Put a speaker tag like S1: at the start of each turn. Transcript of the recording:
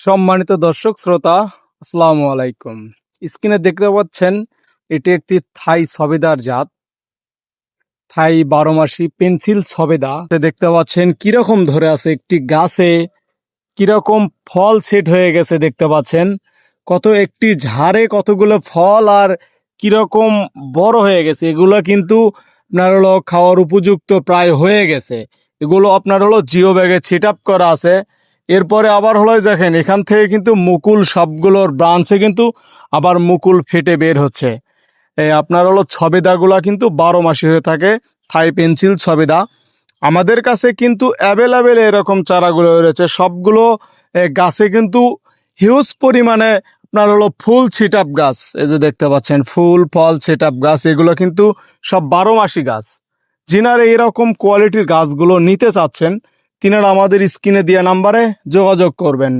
S1: সম্মানিত দর্শক শ্রোতা, আসসালামু আলাইকুম। স্ক্রিনে দেখতে পাচ্ছেন এটি একটি থাই সবেদার জাত, থাই 12 মাসি পেন্সিল সবেদা। দেখতে পাচ্ছেন কিরকম ধরে আছে একটি গাছে, কিরকম ফল সেট হয়ে গেছে দেখতে পাচ্ছেন। কত একটি ঝাড়ে কতগুলো ফল আর কিরকম বড় হয়ে গেছে। এগুলো কিন্তু আপনার হলো খাওয়ার উপযুক্ত প্রায় হয়ে গেছে। এগুলো আপনার হলো জিও ব্যাগে ছিট আপ করা আছে। এরপরে আবার হলো দেখেন এখান থেকে কিন্তু মুকুল সবগুলোর ব্রাঞ্চে কিন্তু আবার মুকুল ফেটে বের হচ্ছে। আপনার হলো ছবেদাগুলা কিন্তু 12 মাসি হয়ে থাকে, থাই পেন্সিল ছবেদা। আমাদের কাছে কিন্তু অ্যাভেলেবেল এরকম চারাগুলো রয়েছে। সবগুলো গাছে কিন্তু হিউজ পরিমাণে আপনার হলো ফুল ছিট আপ গাছ। এই যে দেখতে পাচ্ছেন ফুল ফল ছিট আপ গাছ, এগুলো কিন্তু সব 12 মাসি গাছ। যিনারা এরকম কোয়ালিটির গাছগুলো নিতে চাচ্ছেন, তিনারা আমাদের স্ক্রিনে দেওয়া নাম্বারে যোগাযোগ করবেন।